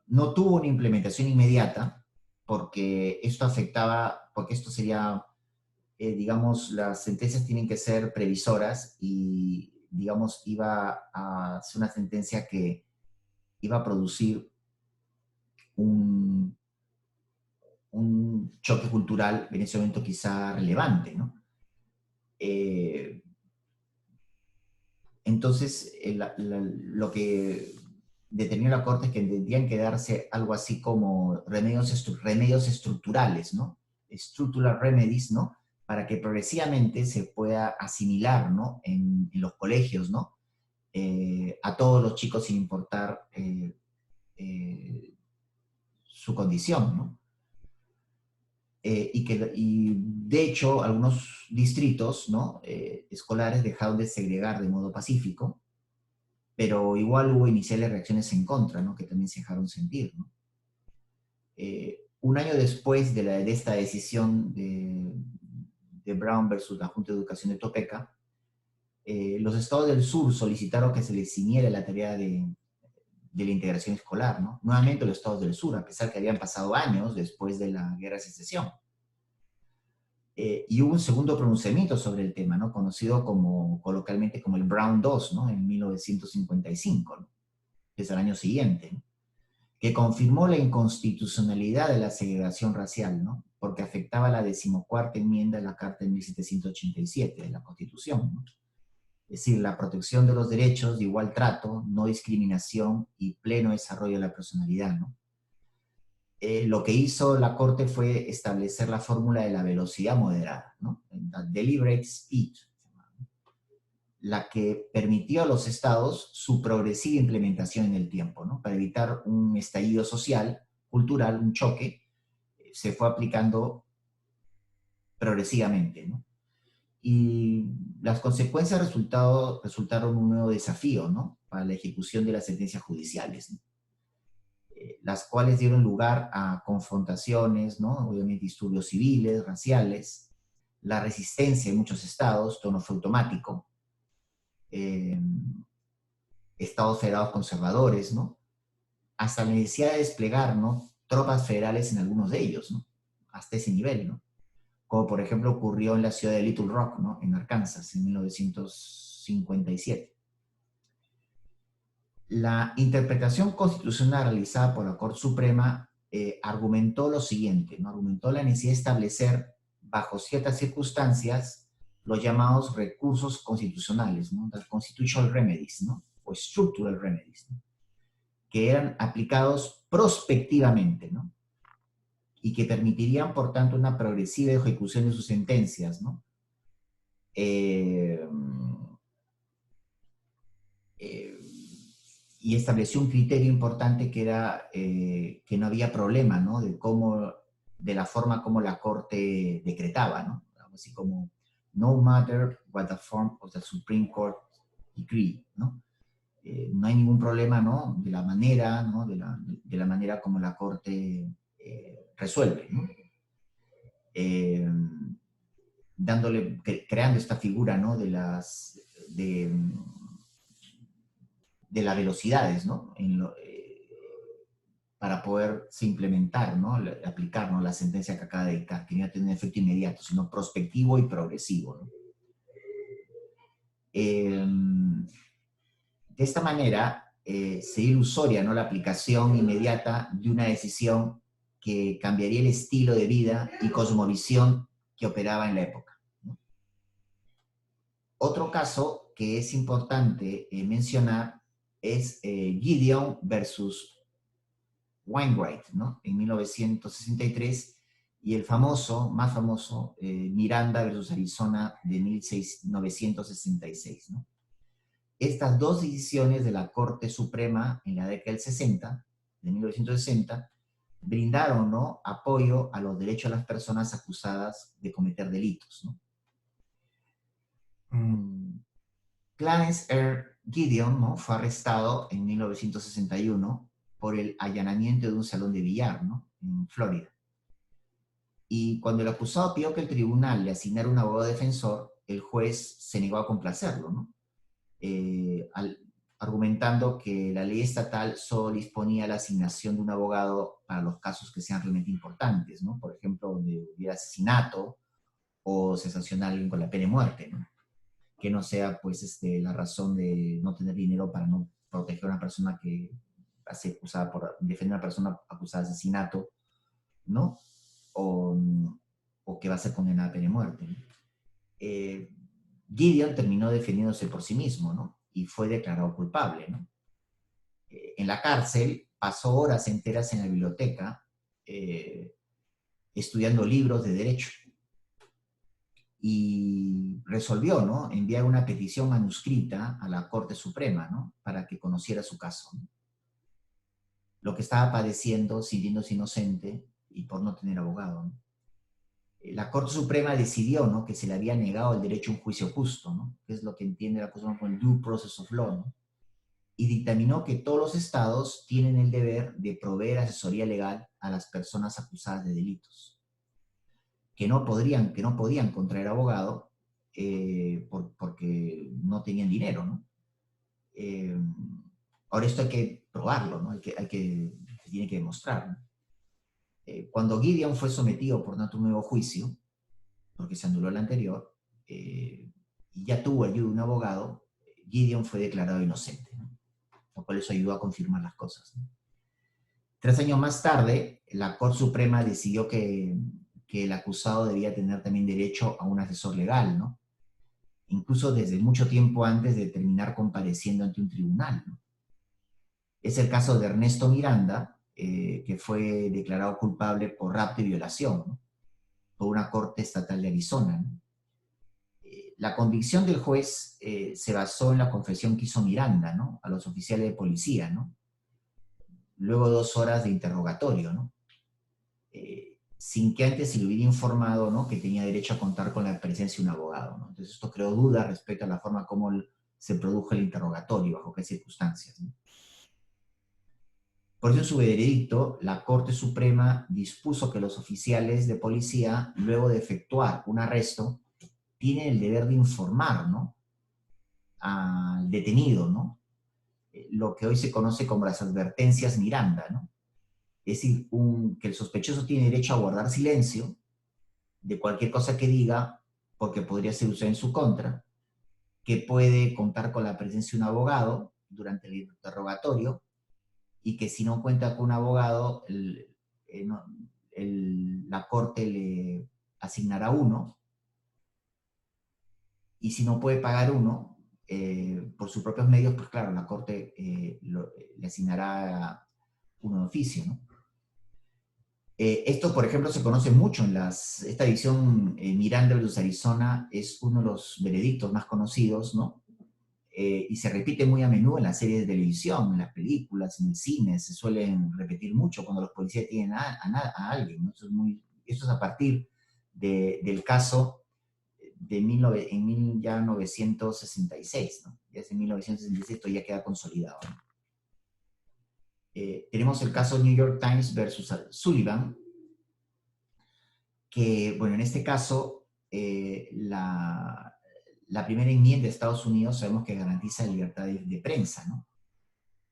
No tuvo una implementación inmediata porque esto sería, digamos, las sentencias tienen que ser previsoras y, digamos, iba a ser una sentencia que iba a producir un choque cultural en ese momento quizá relevante, ¿no? Entonces, lo que determinó la Corte es que tendrían que darse algo así como remedios estructurales, ¿no? Structural remedies, ¿no? Para que progresivamente se pueda asimilar, ¿no?, en los colegios, ¿no?, a todos los chicos sin importar su condición, ¿no? Y de hecho, algunos distritos, ¿no?, escolares dejaron de segregar de modo pacífico, pero igual hubo iniciales reacciones en contra, ¿no?, que también se dejaron sentir, ¿no? Un año después de esta decisión de Brown versus la Junta de Educación de Topeka, los estados del sur solicitaron que se les ciñera la tarea de la integración escolar, ¿no? Nuevamente los estados del sur, a pesar que habían pasado años después de la Guerra de Secesión. Y hubo un segundo pronunciamiento sobre el tema, ¿no?, conocido coloquialmente como el Brown II, ¿no?, en 1955, ¿no?, que es el año siguiente, ¿no?, que confirmó la inconstitucionalidad de la segregación racial, ¿no?, porque afectaba la 14ª enmienda de la Carta de 1787 de la Constitución, ¿no? Es decir, la protección de los derechos de igual trato, no discriminación y pleno desarrollo de la personalidad, ¿no? Lo que hizo la Corte fue establecer la fórmula de la velocidad moderada, ¿no? La deliberate speed, la que permitió a los estados su progresiva implementación en el tiempo, ¿no? Para evitar un estallido social, cultural, un choque, se fue aplicando progresivamente, ¿no? Y las consecuencias resultaron un nuevo desafío, ¿no? Para la ejecución de las sentencias judiciales, ¿no? Las cuales dieron lugar a confrontaciones, ¿no? Obviamente disturbios civiles, raciales, la resistencia en muchos estados, esto no fue automático, eh, estados federados conservadores, ¿no? Hasta la necesidad de desplegar, ¿no? Tropas federales en algunos de ellos, ¿no? Hasta ese nivel, ¿no? Como por ejemplo ocurrió en la ciudad de Little Rock, ¿no? En Arkansas, en 1957. La interpretación constitucional realizada por la Corte Suprema argumentó lo siguiente, ¿no? Argumentó la necesidad de establecer, bajo ciertas circunstancias, los llamados recursos constitucionales, ¿no? Las constitutional remedies, ¿no? O structural remedies, ¿no? Que eran aplicados prospectivamente, ¿no? Y que permitirían, por tanto, una progresiva ejecución de sus sentencias, ¿no? Y estableció un criterio importante que era que no había problema, ¿no? De la forma como la Corte decretaba, ¿no? Algo así como, no matter what the form of the Supreme Court decree, ¿no? No hay ningún problema, ¿no? De la manera, ¿no? De la manera como la Corte resuelve, ¿no? Creando esta figura, ¿no? De, de las velocidades, ¿no? Para poderse implementar, ¿no? Aplicar, ¿no? La sentencia que acaba de dictar, que no iba a tener un efecto inmediato, sino prospectivo y progresivo, ¿no? De esta manera, sería ilusoria, ¿no? La aplicación inmediata de una decisión que cambiaría el estilo de vida y cosmovisión que operaba en la época, ¿no? Otro caso que es importante mencionar es Gideon versus Wainwright, ¿no? En 1963, y el más famoso, Miranda versus Arizona de 1966, ¿no? Estas dos decisiones de la Corte Suprema en la década del 60, de 1960, brindaron, ¿no? Apoyo a los derechos de las personas acusadas de cometer delitos, ¿no? Clarence R. Gideon, ¿no? Fue arrestado en 1961 por el allanamiento de un salón de billar, ¿no? En Florida. Y cuando el acusado pidió que el tribunal le asignara un abogado defensor, el juez se negó a complacerlo, ¿no? Argumentando que la ley estatal solo disponía la asignación de un abogado para los casos que sean realmente importantes, ¿no? Por ejemplo, donde hubiera asesinato o se sanciona a alguien con la pena de muerte, ¿no? Que no sea, pues, la razón de no tener dinero para no proteger a una persona que acusada por defender a una persona acusada de asesinato, ¿no? O que va a ser condenada a pena de muerte, ¿no? Gideon terminó defendiéndose por sí mismo, ¿no? Y fue declarado culpable, ¿no? En la cárcel pasó horas enteras en la biblioteca estudiando libros de derecho y resolvió, ¿no? Enviar una petición manuscrita a la Corte Suprema, ¿no? Para que conociera su caso, ¿no? Lo que estaba padeciendo, sintiéndose inocente y por no tener abogado, ¿no? La Corte Suprema decidió, ¿no? Que se le había negado el derecho a un juicio justo, ¿no? Que es lo que entiende la Constitución como el due process of law, ¿no? Y dictaminó que todos los estados tienen el deber de proveer asesoría legal a las personas acusadas de delitos, que no podían contraer abogado porque no tenían dinero, ¿no? Ahora esto hay que probarlo, ¿no? Se tiene que demostrar, ¿no? Cuando Gideon fue sometido por tanto un nuevo juicio, porque se anuló el anterior, y ya tuvo ayuda de un abogado, Gideon fue declarado inocente, ¿no? Lo cual eso ayudó a confirmar las cosas, ¿no? 3 años más tarde, la Corte Suprema decidió que que el acusado debía tener también derecho a un asesor legal, ¿no? Incluso desde mucho tiempo antes de terminar compareciendo ante un tribunal, ¿no? Es el caso de Ernesto Miranda, que fue declarado culpable por rapto y violación, ¿no? Por una corte estatal de Arizona, ¿no? La convicción del juez se basó en la confesión que hizo Miranda, ¿no? A los oficiales de policía, ¿no? Luego de 2 horas de interrogatorio, ¿no? Sin que antes se le hubiera informado, ¿no? Que tenía derecho a contar con la presencia de un abogado, ¿no? Entonces esto creó dudas respecto a la forma como se produjo el interrogatorio, bajo qué circunstancias, ¿no? Por eso en su veredicto, la Corte Suprema dispuso que los oficiales de policía, luego de efectuar un arresto, tienen el deber de informar, ¿no? Al detenido, ¿no? Lo que hoy se conoce como las advertencias Miranda, ¿no? Es decir, que el sospechoso tiene derecho a guardar silencio de cualquier cosa que diga, porque podría ser usada en su contra, que puede contar con la presencia de un abogado durante el interrogatorio, y que si no cuenta con un abogado, la corte le asignará uno, y si no puede pagar uno, por sus propios medios, pues claro, la corte le asignará uno de oficio, ¿no? Esto, por ejemplo, se conoce mucho en esta edición Miranda versus Arizona, es uno de los veredictos más conocidos, ¿no? Y se repite muy a menudo en las series de televisión, en las películas, en el cine, se suelen repetir mucho cuando los policías tienen a alguien, ¿no? Eso es a partir del caso en 1966, ¿no? Ya en 1966 esto ya queda consolidado, ¿no? Tenemos el caso New York Times versus Sullivan, que, bueno, en este caso, la primera enmienda de Estados Unidos sabemos que garantiza la libertad de prensa, ¿no?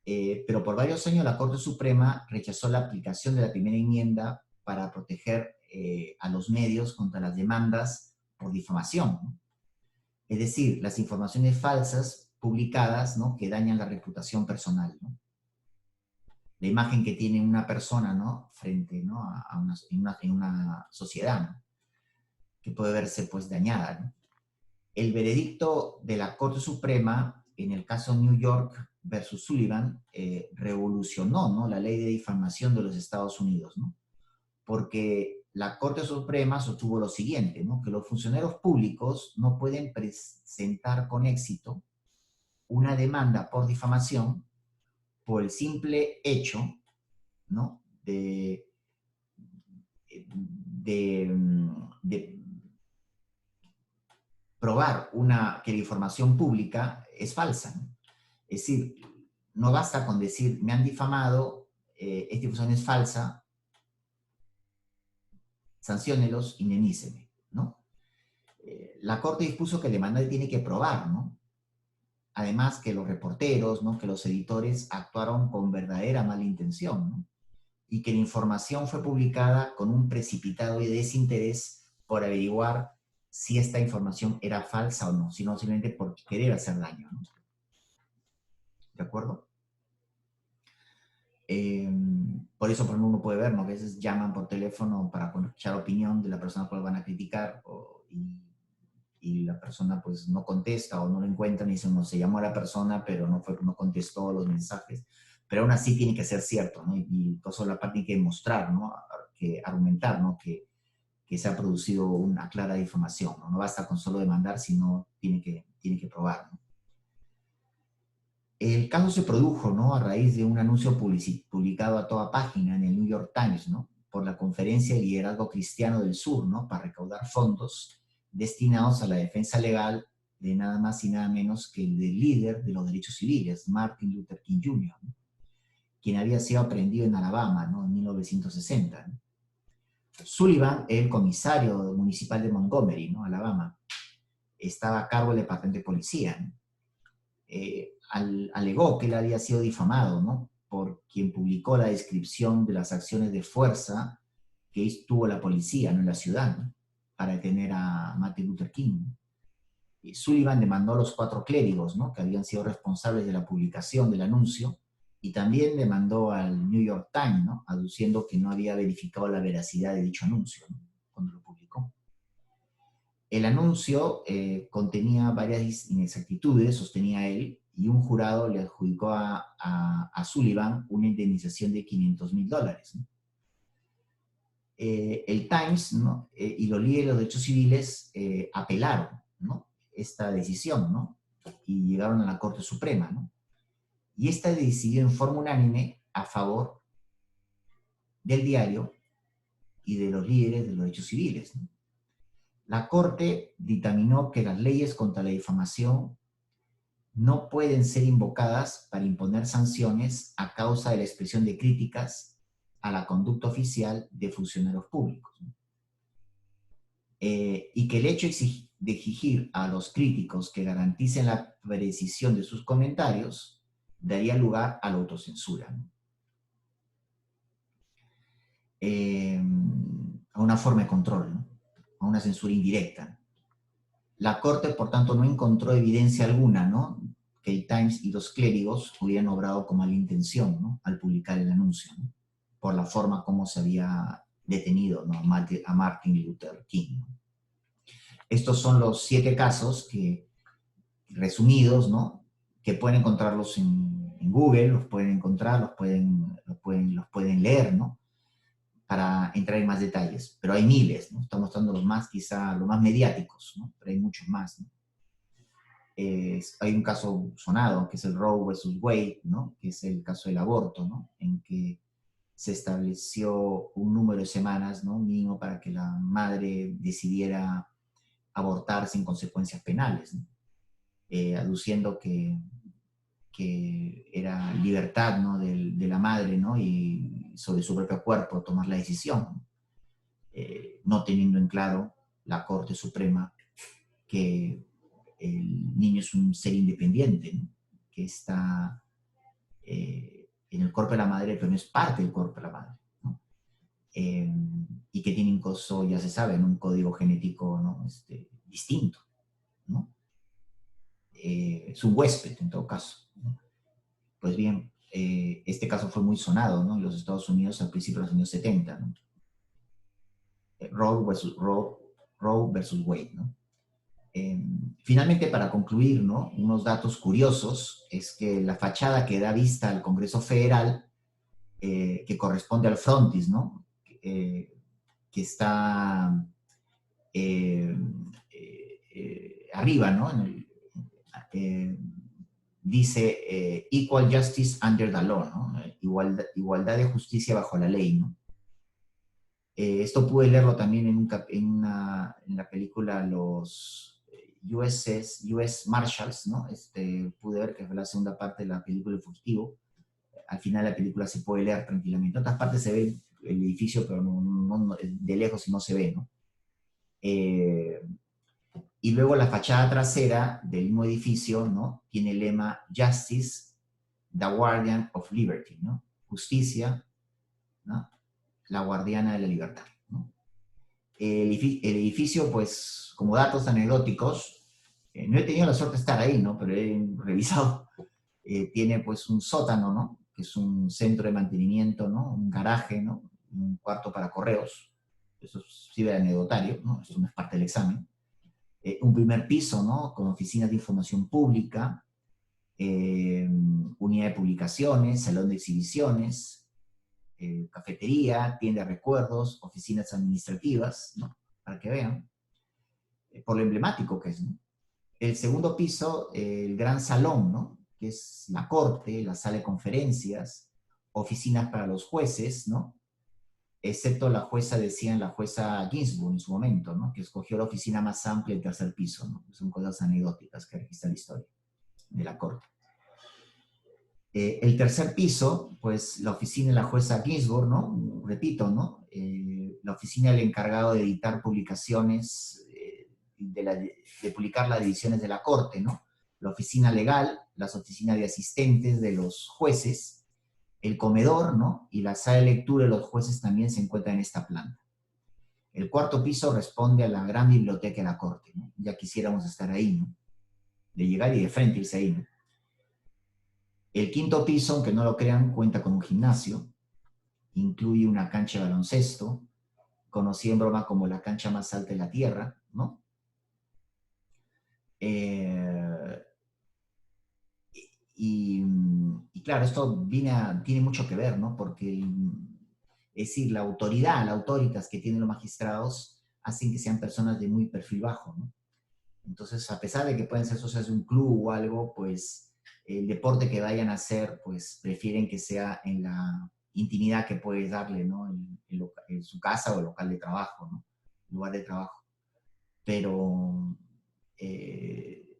Pero por varios años la Corte Suprema rechazó la aplicación de la primera enmienda para proteger a los medios contra las demandas por difamación, ¿no? Es decir, las informaciones falsas publicadas, ¿no? Que dañan la reputación personal, ¿no? La imagen que tiene una persona, ¿no? Frente, ¿no? En una sociedad, ¿no? Que puede verse pues dañada, ¿no? El veredicto de la Corte Suprema en el caso New York versus Sullivan revolucionó, ¿no? La ley de difamación de los Estados Unidos, ¿no? Porque la Corte Suprema sostuvo lo siguiente, ¿no? Que los funcionarios públicos no pueden presentar con éxito una demanda por difamación por el simple hecho, ¿no? De probar que la información pública es falsa, ¿no? Es decir, no basta con decir, me han difamado, esta información es falsa, sanciónelos, indemníceme, ¿no? La Corte dispuso que el demandante tiene que probar, ¿no? Además que los reporteros, ¿no? Que los editores actuaron con verdadera mala intención, ¿no? Y que la información fue publicada con un precipitado desinterés por averiguar si esta información era falsa o no, sino simplemente por querer hacer daño, ¿no? ¿De acuerdo? Por eso, por ejemplo, uno puede ver, ¿no? Que a veces llaman por teléfono para escuchar opinión de la persona a la cual van a criticar, y la persona pues no contesta o no lo encuentran y dicen, no, se llamó a la persona, pero no contestó los mensajes. Pero aún así tiene que ser cierto, ¿no? Y por eso la parte tiene que demostrar, ¿no? Que argumentar, ¿no? Que se ha producido una clara difamación, ¿no? No basta con solo demandar, sino tiene que probar, ¿no? El caso se produjo, ¿no? A raíz de un anuncio publicado a toda página en el New York Times, ¿no? Por la Conferencia de Liderazgo Cristiano del Sur, ¿no? Para recaudar fondos destinados a la defensa legal de nada más y nada menos que el del líder de los derechos civiles, Martin Luther King Jr., ¿no? Quien había sido aprehendido en Alabama, ¿no? En 1960, ¿no? Sullivan, el comisario municipal de Montgomery, ¿no? Alabama, estaba a cargo del departamento de policía, ¿no? Alegó que él había sido difamado, ¿no? Por quien publicó la descripción de las acciones de fuerza que tuvo la policía, ¿no? En la ciudad, ¿no? Para detener a Martin Luther King. Sullivan demandó a los 4 clérigos, ¿no? Que habían sido responsables de la publicación del anuncio, y también demandó al New York Times, ¿no? Aduciendo que no había verificado la veracidad de dicho anuncio, ¿no? Cuando El anuncio contenía varias inexactitudes, sostenía él, y un jurado le adjudicó a Sullivan una indemnización de $500,000, ¿no? El Times, ¿no? Y los líderes de los derechos civiles apelaron, ¿no? Esta decisión, ¿no? Y llegaron a la Corte Suprema, ¿no? Y esta decidió en forma unánime a favor del diario y de los líderes de los derechos civiles, ¿no? La Corte dictaminó que las leyes contra la difamación no pueden ser invocadas para imponer sanciones a causa de la expresión de críticas a la conducta oficial de funcionarios públicos. Y que el hecho de exigir a los críticos que garanticen la precisión de sus comentarios daría lugar a la autocensura, ¿no? A una forma de control, ¿no? A una censura indirecta. La Corte, por tanto, no encontró evidencia alguna, ¿no?, que el Times y los clérigos hubieran obrado con mala intención, ¿no?, al publicar el anuncio, ¿no?, por la forma como se había detenido, ¿no?, a Martin Luther King, ¿no? Estos son los 7 casos que, resumidos, ¿no?, que pueden encontrarlos en Google, los pueden encontrar, los pueden leer, ¿no?, para entrar en más detalles. Pero hay miles, ¿no? Estamos mostrando los más, quizá, los más mediáticos, ¿no? Pero hay muchos más, ¿no? Hay un caso sonado, que es el Roe versus Wade, ¿no?, que es el caso del aborto, ¿no?, en que se estableció un número de semanas, ¿no?, mínimo para que la madre decidiera abortar sin consecuencias penales, ¿no?, aduciendo que era libertad, ¿no?, de la madre, ¿no?, y sobre su propio cuerpo tomar la decisión, ¿no?, no teniendo en claro la Corte Suprema que el niño es un ser independiente, ¿no?, que está en el cuerpo de la madre, pero no es parte del cuerpo de la madre, ¿no? Y que tiene incluso, ya se sabe, ¿no?, un código genético, ¿no?, distinto, ¿no? Es un huésped, en todo caso, ¿no? Pues bien, este caso fue muy sonado, ¿no?, en los Estados Unidos al principio de los años 70, ¿no? Roe versus Wade, ¿no? Finalmente, para concluir, ¿no?, unos datos curiosos es que la fachada que da vista al Congreso Federal, que corresponde al frontis, ¿no?, que está eh, arriba, ¿no?, eh, dice Equal Justice Under the Law, ¿no?, igualdad de justicia bajo la ley, ¿no? Esto pude leerlo también en la película Los US Marshals, ¿no? Pude ver que fue la segunda parte de la película El Fugitivo. Al final la película se puede leer tranquilamente. En otras partes se ve el edificio, pero de lejos no se ve, ¿no? Y luego la fachada trasera del mismo edificio, ¿no?, tiene el lema Justice, the Guardian of Liberty, ¿no? Justicia, ¿no?, la guardiana de la libertad, ¿no? El edificio, pues, como datos anecdóticos, no he tenido la suerte de estar ahí, ¿no?, pero he revisado, tiene pues un sótano, ¿no?, que es un centro de mantenimiento, ¿no?, un garaje, ¿no?, un cuarto para correos, eso sirve de anecdotario, ¿no?, eso no es parte del examen. Un primer piso, ¿no?, con oficinas de información pública, unidad de publicaciones, salón de exhibiciones, cafetería, tienda de recuerdos, oficinas administrativas, ¿no?, para que vean, por lo emblemático que es, ¿no? El segundo piso, el gran salón, ¿no?, que es la corte, la sala de conferencias, oficinas para los jueces, ¿no?, excepto la jueza, decían la jueza Ginsburg en su momento, ¿no?, que escogió la oficina más amplia, el tercer piso, ¿no? Son cosas anecdóticas que registra la historia de la corte. El tercer piso, pues la oficina de la jueza Ginsburg, ¿no?, repito, ¿no?, la oficina del encargado de editar publicaciones, de publicar las decisiones de la corte, ¿no?, la oficina legal, las oficinas de asistentes de los jueces, el comedor, ¿no?, y la sala de lectura de los jueces también se encuentran en esta planta. El cuarto piso responde a la gran biblioteca de la corte, ¿no? Ya quisiéramos estar ahí, ¿no?, de llegar y de frente irse ahí, ¿no? El quinto piso, aunque no lo crean, cuenta con un gimnasio, incluye una cancha de baloncesto, conocida en broma como la cancha más alta de la Tierra, ¿no? Eh, y claro, esto tiene mucho que ver, ¿no? Porque, es decir, la autoridad, la autoritas que tienen los magistrados hacen que sean personas de muy perfil bajo, ¿no? Entonces, a pesar de que pueden ser socios de un club o algo, pues el deporte que vayan a hacer, pues prefieren que sea en la intimidad que puedes darle, ¿no? En su casa o local de trabajo, ¿no? Lugar de trabajo. Pero eh,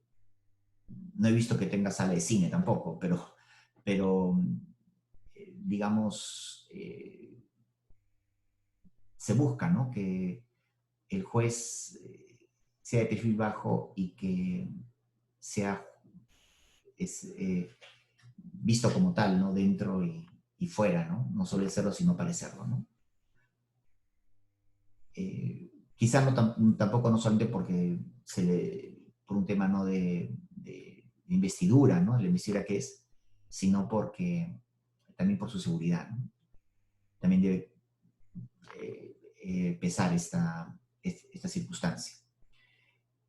no he visto que tenga sala de cine tampoco, pero digamos, se busca, ¿no? Que el juez sea de perfil bajo y que sea es, visto como tal, ¿no? Dentro y fuera, ¿no? No solo serlo, sino parecerlo, ¿no? Quizás no tampoco no solamente porque por un tema no de investidura, ¿no? La investidura que es, sino porque también por su seguridad, ¿no? También debe pesar esta circunstancia.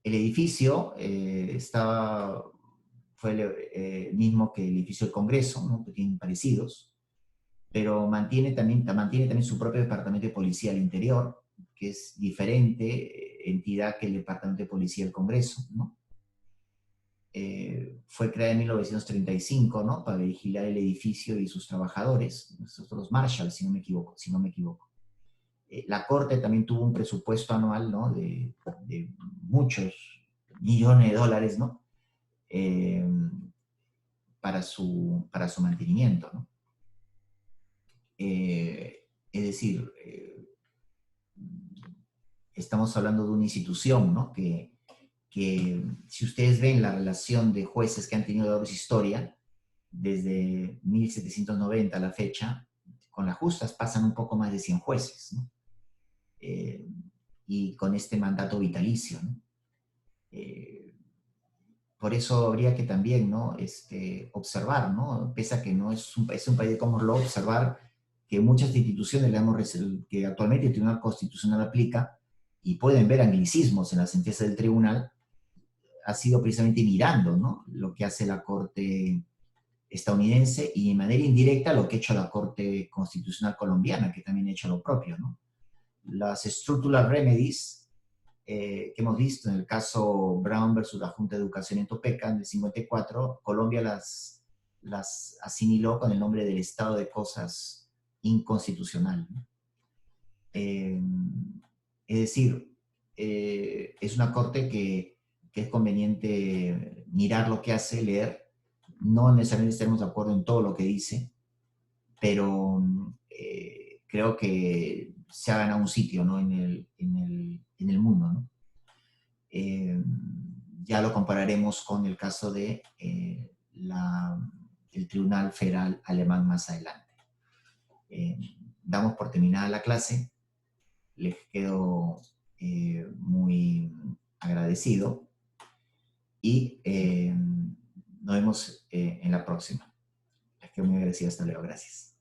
El edificio fue el mismo que el edificio del Congreso, ¿no? Que tienen parecidos, pero mantiene también su propio departamento de policía al interior, que es diferente entidad que el departamento de policía del Congreso, ¿no? Fue creada en 1935, ¿no? Para vigilar el edificio y sus trabajadores, los marshals, si no me equivoco. La Corte también tuvo un presupuesto anual, ¿no? De muchos millones de dólares, ¿no? Eh, para su mantenimiento, ¿no? Es decir, estamos hablando de una institución, ¿no? Que si ustedes ven la relación de jueces que han tenido a lo largo de su historia, desde 1790 a la fecha, con las justas pasan un poco más de 100 jueces, ¿no? Y con este mandato vitalicio, ¿no? Eh, por eso habría que también, ¿no? Observar, ¿no? Pese a que no es un país de common law, observar que muchas instituciones, que actualmente el Tribunal Constitucional aplica, y pueden ver anglicismos en la sentencia del tribunal, ha sido precisamente mirando, ¿no? Lo que hace la Corte estadounidense y de manera indirecta lo que ha hecho la Corte Constitucional colombiana, que también ha hecho lo propio, ¿no? Las structural remedies que hemos visto en el caso Brown versus la Junta de Educación en Topeka en el 54, Colombia las asimiló con el nombre del estado de cosas inconstitucional, ¿no? Eh, es decir, es una corte que es conveniente mirar lo que hace, leer. No necesariamente estaremos de acuerdo en todo lo que dice, pero creo que se ha ganado un sitio, ¿no? En el mundo, ¿no? Eh, ya lo compararemos con el caso de el Tribunal Federal Alemán más adelante. Eh, Damos por terminada la clase. Les quedo muy agradecido y nos vemos en la próxima. Les quedo muy agradecido. Hasta luego. Gracias.